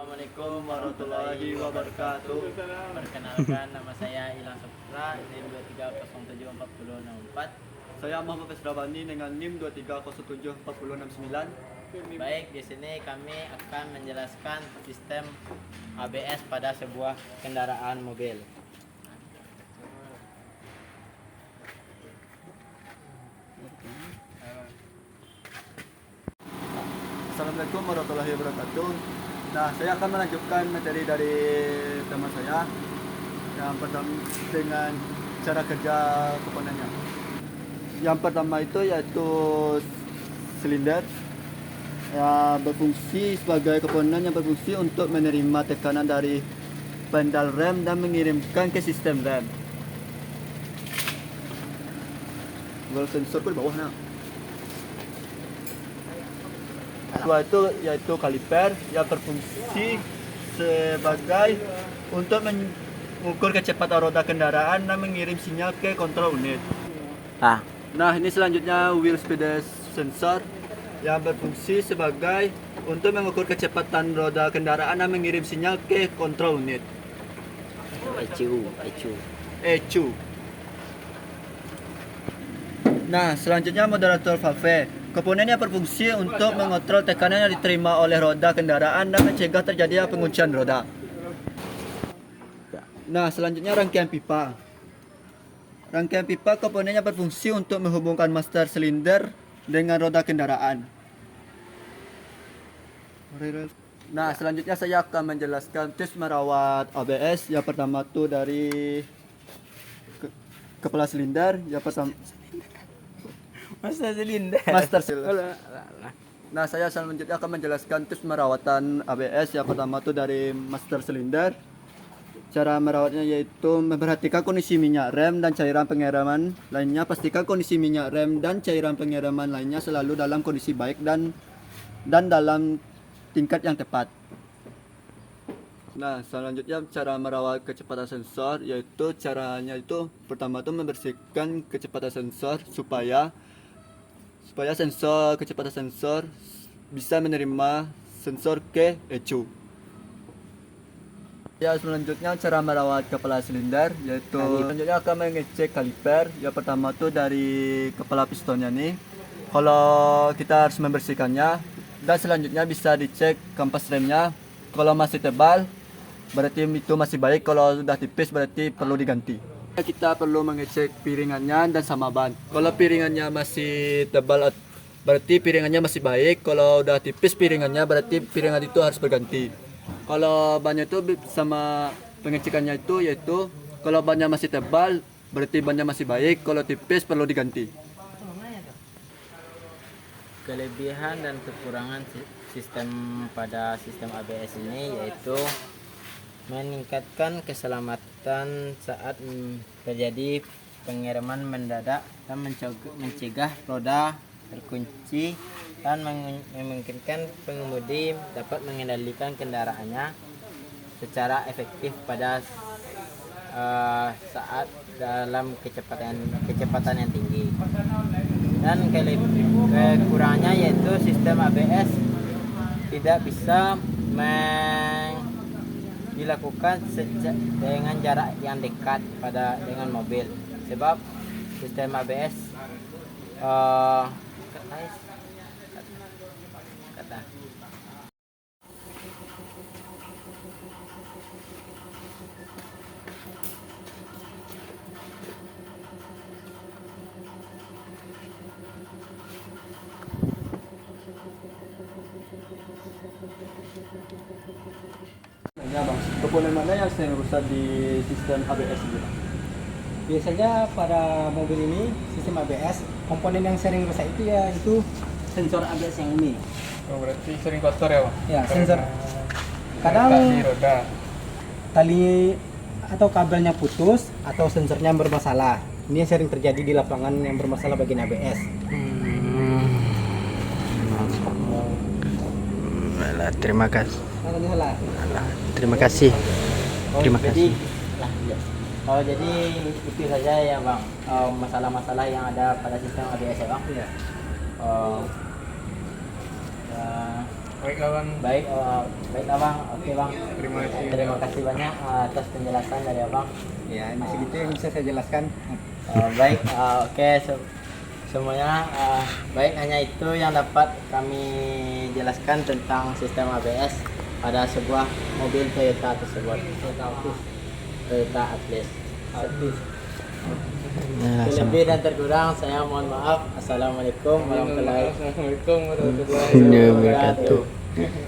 Assalamualaikum warahmatullahi wabarakatuh. Perkenalkan, nama saya Ilham Saputra, NIM 23074064. Saya Muhammad Fesrabani dengan NIM 23074069. Baik, di sini kami akan menjelaskan sistem ABS pada sebuah kendaraan mobil. Assalamualaikum warahmatullahi wabarakatuh. Nah, saya akan melanjutkan materi dari teman saya yang pertama dengan cara kerja komponennya. Yang pertama itu yaitu silinder yang berfungsi sebagai komponen yang berfungsi untuk menerima tekanan dari pedal rem dan mengirimkan ke sistem rem. Kalau sensor di bawah nah. Kedua itu yaitu kaliper yang berfungsi sebagai untuk mengukur kecepatan roda kendaraan dan mengirim sinyal ke kontrol unit. Nah, ini selanjutnya wheel speed sensor yang berfungsi sebagai untuk mengukur kecepatan roda kendaraan dan mengirim sinyal ke kontrol unit. ECU. Nah, selanjutnya moderator valve. Komponen yang berfungsi untuk mengontrol tekanan yang diterima oleh roda kendaraan dan mencegah terjadinya penguncian roda. Nah, selanjutnya rangkaian pipa. Rangkaian pipa komponen yang berfungsi untuk menghubungkan master silinder dengan roda kendaraan. Nah, selanjutnya saya akan menjelaskan tips merawat ABS. Yang pertama tuh dari kepala silinder. Yang pertama Master silinder. Nah, saya selanjutnya akan menjelaskan tips merawatan ABS. Yang pertama tuh dari master silinder. Cara merawatnya yaitu memperhatikan kondisi minyak rem dan cairan pengereman lainnya. Pastikan kondisi minyak rem dan cairan pengereman lainnya selalu dalam kondisi baik dan dalam tingkat yang tepat. Nah, selanjutnya cara merawat kecepatan sensor yaitu caranya itu pertama tuh membersihkan kecepatan sensor supaya kecepatan sensor bisa menerima sensor ke ECU. Ya, selanjutnya cara merawat kepala silinder yaitu selanjutnya akan mengecek kaliper. Yang pertama tuh dari kepala pistonnya nih. Kalau kita harus membersihkannya, dan selanjutnya bisa dicek kampas remnya. Kalau masih tebal berarti itu masih baik, kalau sudah tipis berarti perlu diganti. Kita perlu mengecek piringannya dan sama ban. Kalau piringannya masih tebal berarti piringannya masih baik, kalau udah tipis piringannya berarti piringan itu harus berganti. Kalau bannya itu sama pengecekannya itu yaitu kalau bannya masih tebal berarti bannya masih baik, kalau tipis perlu diganti. Kelebihan dan kekurangan sistem ABS ini yaitu meningkatkan keselamatan saat terjadi pengereman mendadak dan mencegah roda terkunci dan memungkinkan pengemudi dapat mengendalikan kendaraannya secara efektif pada saat dalam kecepatan yang tinggi. Dan kekurangannya yaitu sistem ABS tidak bisa dilakukan dengan jarak yang dekat dengan mobil, sebab sistem ABS Ya bang, komponen mana yang sering rusak di sistem ABS ini? Biasanya pada mobil ini sistem ABS, komponen yang sering rusak itu yaitu sensor ABS yang ini. Oh, berarti sering kotor ya, Bang? Ya, sensor. Kadang Tali roda. tali atau kabelnya putus atau sensornya bermasalah. Ini yang sering terjadi di lapangan yang bermasalah bagian ABS. Terima kasih. Terima kasih. Terima kasih. Jadi itu saja ya bang, masalah-masalah yang ada pada sistem ABS ya bang. Iya. Baik Abang. Baik Abang. Oke Bang. Terima kasih banyak atas penjelasan dari Abang. Ya, ini segitu yang bisa saya jelaskan. Baik, oke semuanya baik, hanya itu yang dapat kami jelaskan tentang sistem ABS pada sebuah mobil Toyota tersebut. Toyota Atlas. Lebih dan terkurang saya mohon maaf. Assalamualaikum warahmatullahi Assalamualaikum warahmatullahi wabarakatuh. wabarakatuh.